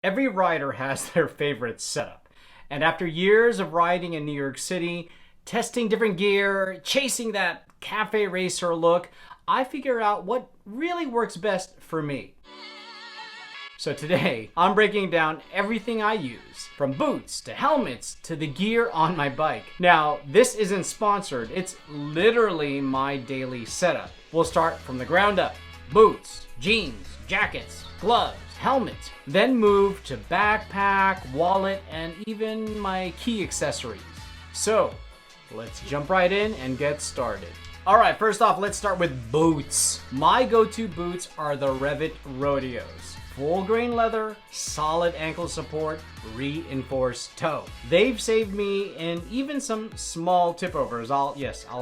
Every rider has their favorite setup. And after years of riding in New York City, testing different gear, chasing that cafe racer look, I figure out what really works best for me. So today, I'm breaking down everything I use, from boots to helmets to the gear on my bike. Now, this isn't sponsored, it's literally my daily setup. We'll start from the ground up. Boots, jeans, jackets, gloves, helmet, then move to backpack, wallet, and even my key accessories. So, let's jump right in and get started. Alright, first off, let's start with boots. My go-to boots are the Revit Rodeos. Full grain leather, solid ankle support, reinforced toe. They've saved me in even some small tip overs, I'll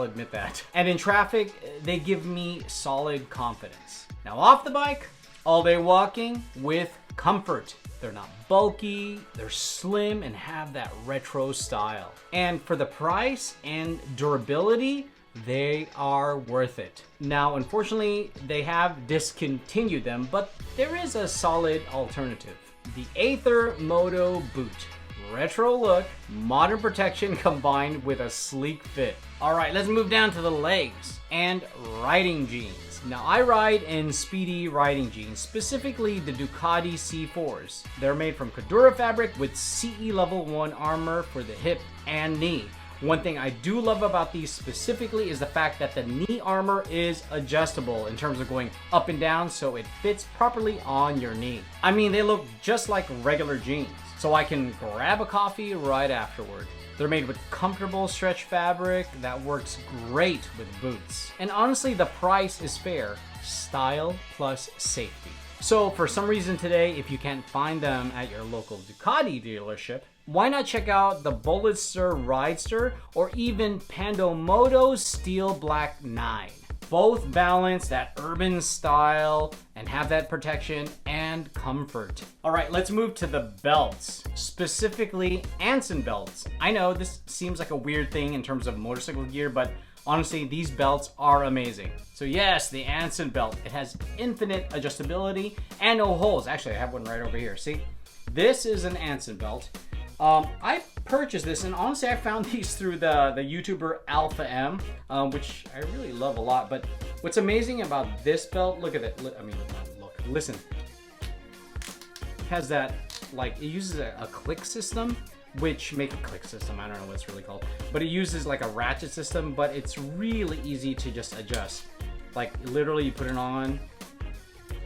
admit that. And in traffic, they give me solid confidence. Now off the bike, all day walking with comfort. They're not bulky, they're slim, and have that retro style. And for the price and durability, they are worth it. Now, unfortunately, they have discontinued them, but there is a solid alternative. The Aether Moto Boot. Retro look, modern protection combined with a sleek fit. All right, let's move down to the legs and riding jeans. Now, I ride in speedy riding jeans, specifically the Ducati C4s. They're made from Cordura fabric with CE level 1 armor for the hip and knee. One thing I do love about these specifically is the fact that the knee armor is adjustable in terms of going up and down, so it fits properly on your knee. I mean, they look just like regular jeans, so I can grab a coffee right afterward. They're made with comfortable stretch fabric that works great with boots. And honestly, the price is fair. Style plus safety. So for some reason today, if you can't find them at your local Ducati dealership, why not check out the Bollister Ridester or even Pandomoto's Steel Black 9. Both balance that urban style and have that protection and comfort. All right, let's move to the belts, specifically Anson belts. I know this seems like a weird thing in terms of motorcycle gear, but honestly, these belts are amazing. So yes, the Anson belt, it has infinite adjustability and no holes. Actually, I have one right over here. See, this is an Anson belt. I purchased this, and honestly I found these through the YouTuber Alpha M, which I really love a lot. But what's amazing about this belt, look at it, listen. It has that, like, it uses a click system, which make a click system, I don't know what it's really called, but it uses like a ratchet system, but it's really easy to just adjust. Like literally you put it on,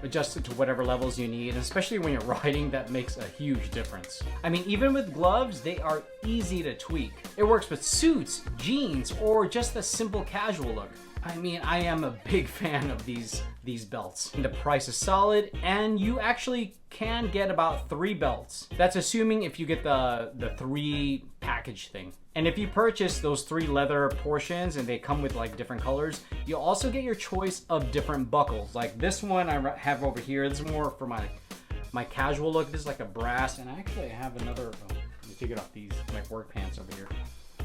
adjust it to whatever levels you need, and especially when you're riding, that makes a huge difference. I mean, even with gloves, they are easy to tweak. It works with suits, jeans, or just a simple casual look. I mean, I am a big fan of these belts. And the price is solid, and you actually can get about 3 belts. That's assuming if you get the 3 package thing. And if you purchase those 3 leather portions and they come with like different colors, you'll also get your choice of different buckles. Like this one I have over here, this is more for my casual look. This is like a brass, and actually I have another, let me take it off these, my work pants over here.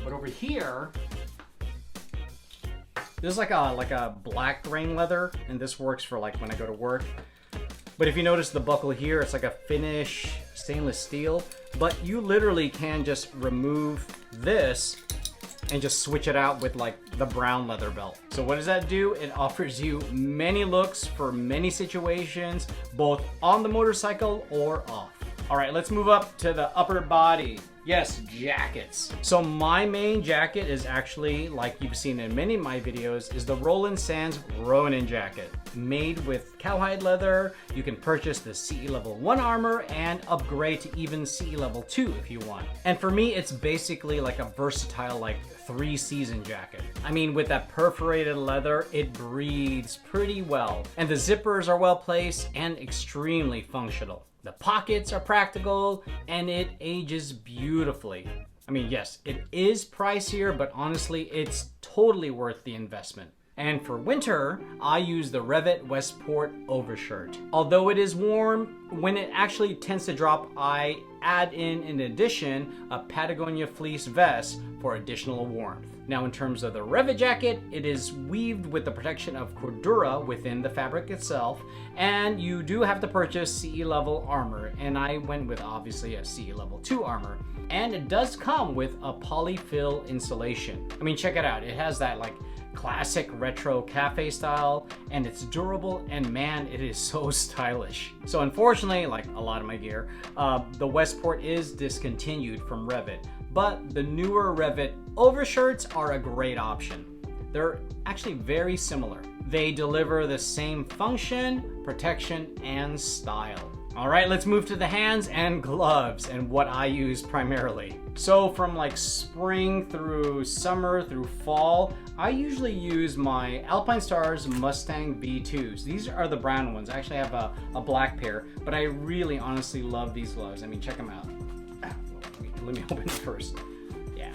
But over here, this is like a black grain leather, and this works for like when I go to work. But if you notice the buckle here, it's like a finish stainless steel, but you literally can just remove this and just switch it out with like the brown leather belt. So what does that do? It offers you many looks for many situations, both on the motorcycle or off. All right, let's move up to the upper body. Yes, jackets. So my main jacket is actually, like you've seen in many of my videos, is the Roland Sands Ronin jacket. Made with cowhide leather. You can purchase the CE level 1 armor and upgrade to even CE level 2 if you want. And for me, it's basically like a versatile, like 3-season jacket. I mean, with that perforated leather, it breathes pretty well. And the zippers are well placed and extremely functional. The pockets are practical, and it ages beautifully. I mean, yes, it is pricier, but honestly, it's totally worth the investment. And for winter, I use the Revit Westport overshirt. Although it is warm, when it actually tends to drop, I add in addition, a Patagonia fleece vest for additional warmth. Now in terms of the Revit jacket, it is weaved with the protection of Cordura within the fabric itself, and you do have to purchase CE level armor, and I went with obviously a CE level 2 armor. And it does come with a polyfill insulation. I mean, check it out. It has that like classic retro cafe style, and it's durable, and man, it is so stylish. So unfortunately, like a lot of my gear, the Westport is discontinued from Revit, but the newer Revit overshirts are a great option. They're actually very similar. They deliver the same function, protection, and style. All right, let's move to the hands and gloves and what I use primarily. So from like spring through summer through fall, I usually use my Alpine Stars Mustang V2s. These are the brown ones. I actually have a black pair, but I really honestly love these gloves. I mean, check them out. Let me open it first. Yeah,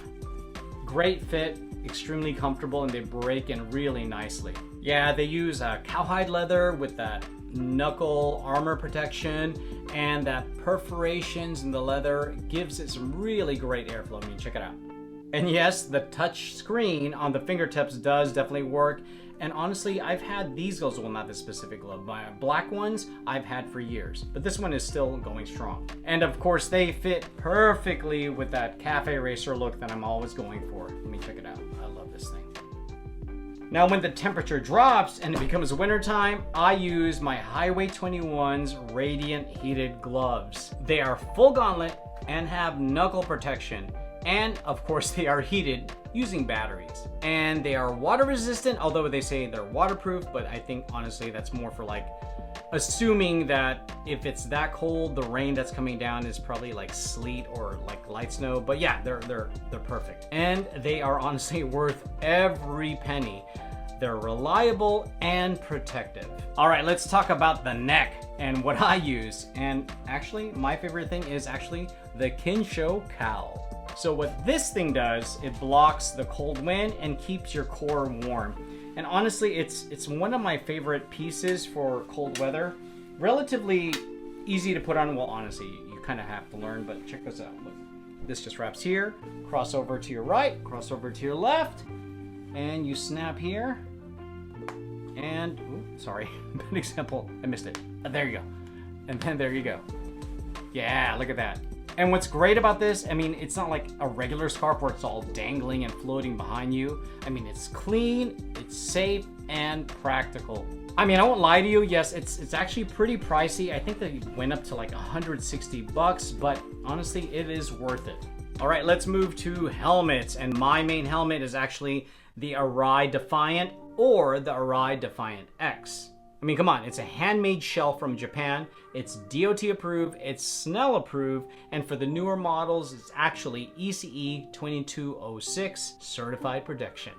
great fit, extremely comfortable, and they break in really nicely. Yeah, they use cowhide leather with that knuckle armor protection, and that perforations in the leather gives it some really great airflow. I mean, check it out. And yes, the touch screen on the fingertips does definitely work. And honestly, I've had these gloves, well, not this specific glove, my black ones I've had for years, but this one is still going strong. And of course, they fit perfectly with that cafe racer look that I'm always going for. Let me check it out. I love this thing. Now, when the temperature drops and it becomes wintertime, I use my Highway 21's Radiant heated gloves. They are full gauntlet and have knuckle protection. And of course, they are heated using batteries. And they are water resistant, although they say they're waterproof, but I think honestly that's more for like assuming that if it's that cold, the rain that's coming down is probably like sleet or like light snow. But yeah, they're perfect. And they are honestly worth every penny. They're reliable and protective. All right, let's talk about the neck and what I use. And actually, my favorite thing is actually the Kinsho cowl. So what this thing does, it blocks the cold wind and keeps your core warm. And honestly, it's one of my favorite pieces for cold weather. Relatively easy to put on. Well, honestly, you kind of have to learn, but check this out. Look, this just wraps here, cross over to your right, cross over to your left, and you snap here. And, sorry, bad example, I missed it. There you go. And then there you go. Yeah, look at that. And what's great about this, I mean, it's not like a regular scarf where it's all dangling and floating behind you. I mean, it's clean, it's safe, and practical. I mean, I won't lie to you, yes, it's actually pretty pricey. I think they went up to like 160 bucks, but honestly, it is worth it. All right, let's move to helmets. And my main helmet is actually the Arai Defiant or the Arai Defiant X. I mean, come on, it's a handmade shell from Japan. It's DOT approved, it's Snell approved, and for the newer models, it's actually ECE 2206 certified protection.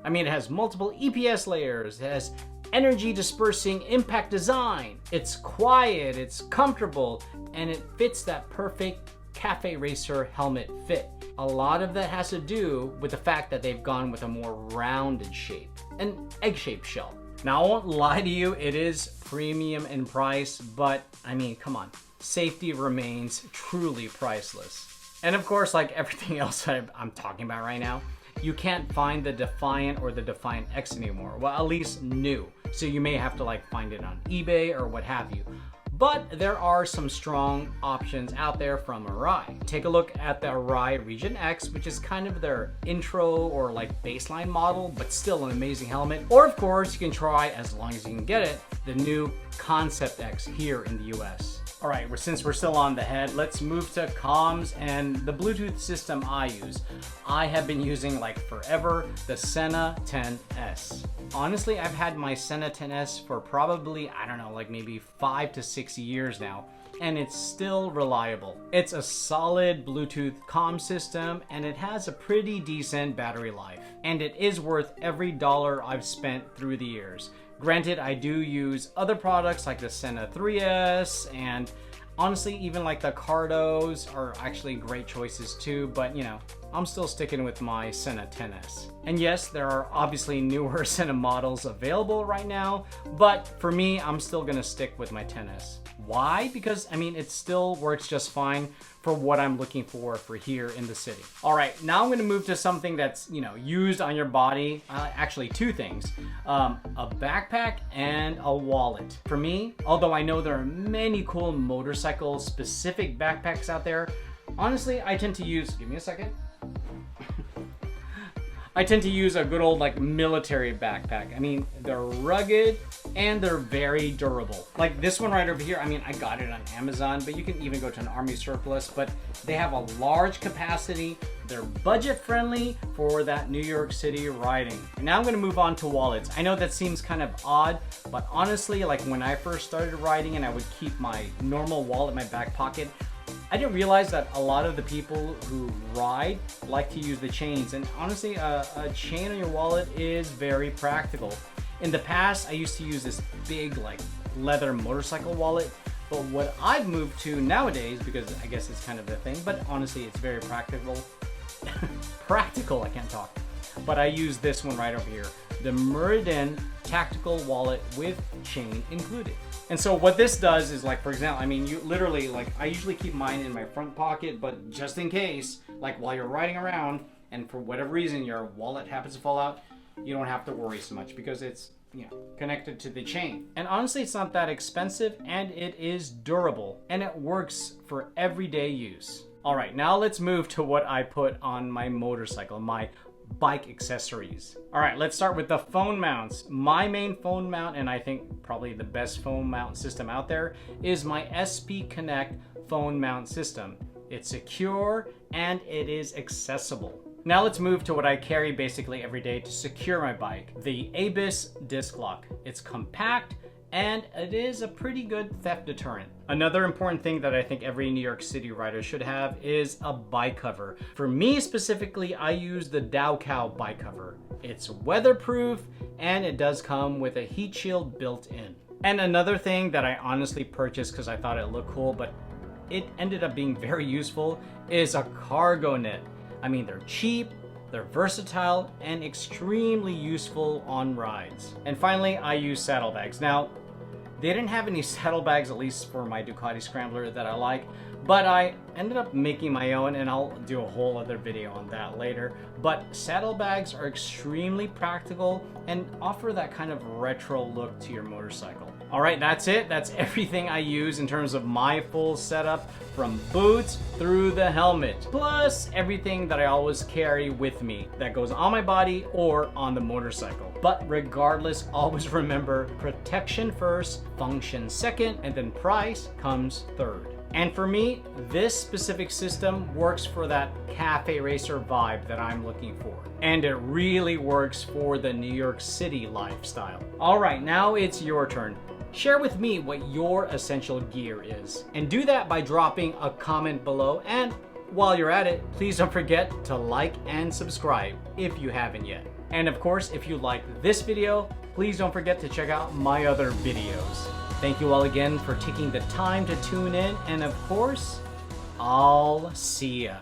I mean, it has multiple EPS layers, it has energy dispersing impact design, it's quiet, it's comfortable, and it fits that perfect cafe racer helmet fit. A lot of that has to do with the fact that they've gone with a more rounded shape, an egg-shaped shell. Now, I won't lie to you, it is premium in price, but I mean, come on, safety remains truly priceless. And of course, like everything else I'm talking about right now, you can't find the Defiant or the Defiant X anymore. Well, at least new. So you may have to like find it on eBay or what have you. But there are some strong options out there from Arai. Take a look at the Arai Region X, which is kind of their intro or like baseline model, but still an amazing helmet. Or of course, you can try, as long as you can get it, the new Concept X here in the US. All right, since we're still on the head, let's move to comms and the Bluetooth system I use. I have been using like forever the Sena 10S. Honestly, I've had my Sena 10S for probably, I don't know, like maybe 5 to 6 years now, and it's still reliable. It's a solid Bluetooth comm system, and it has a pretty decent battery life. And it is worth every dollar I've spent through the years. Granted, I do use other products like the Sena 3S, and honestly, even like the Cardos are actually great choices too, but you know, I'm still sticking with my Sena 10S. And yes, there are obviously newer Sena models available right now, but for me, I'm still gonna stick with my 10S. Why? Because I mean, it still works just fine for what I'm looking for here in the city. All right, now I'm gonna move to something that's, used on your body. Actually, two things, a backpack and a wallet. For me, although I know there are many cool motorcycle specific backpacks out there, honestly, I tend to use, give me a second. I tend to use a good old military backpack. I mean, they're rugged and they're very durable. Like this one right over here, I mean, I got it on Amazon, but you can even go to an army surplus, but they have a large capacity. They're budget friendly for that New York City riding. And now I'm gonna move on to wallets. I know that seems kind of odd, but honestly, like when I first started riding and I would keep my normal wallet in my back pocket, I didn't realize that a lot of the people who ride like to use the chains, and honestly, a chain on your wallet is very practical. In the past, I used to use this big leather motorcycle wallet, but what I've moved to nowadays, because I guess it's kind of the thing, but honestly, it's very practical. Practical, I can't talk. But I use this one right over here, the Meriden tactical wallet with chain included. And so what this does is for example, I mean, you literally I usually keep mine in my front pocket, but just in case, while you're riding around and for whatever reason your wallet happens to fall out, you don't have to worry so much because it's connected to the chain. And honestly, it's not that expensive and it is durable and it works for everyday use. All right, now let's move to what I put on my motorcycle, my bike accessories. All right, let's start with the phone mounts. My main phone mount, and I think probably the best phone mount system out there, is my SP Connect phone mount system. It's secure and it is accessible. Now let's move to what I carry basically every day to secure my bike, the Abyss disc lock. It's compact and it is a pretty good theft deterrent. Another important thing that I think every New York City rider should have is a bike cover. For me specifically, I use the Dowcow bike cover. It's weatherproof and it does come with a heat shield built in. And another thing that I honestly purchased because I thought it looked cool, but it ended up being very useful, is a cargo net. I mean, they're cheap, they're versatile, and extremely useful on rides. And finally, I use saddlebags. Now, they didn't have any saddlebags, at least for my Ducati Scrambler, that I like, but I ended up making my own, and I'll do a whole other video on that later. But saddlebags are extremely practical and offer that kind of retro look to your motorcycle. All right, that's it. That's everything I use in terms of my full setup, from boots through the helmet, plus everything that I always carry with me that goes on my body or on the motorcycle. But regardless, always remember, protection first, function second, and then price comes third. And for me, this specific system works for that cafe racer vibe that I'm looking for. And it really works for the New York City lifestyle. All right, now it's your turn. Share with me what your essential gear is. And do that by dropping a comment below. And while you're at it, please don't forget to like and subscribe if you haven't yet. And of course, if you liked this video, please don't forget to check out my other videos. Thank you all again for taking the time to tune in, and of course, I'll see ya.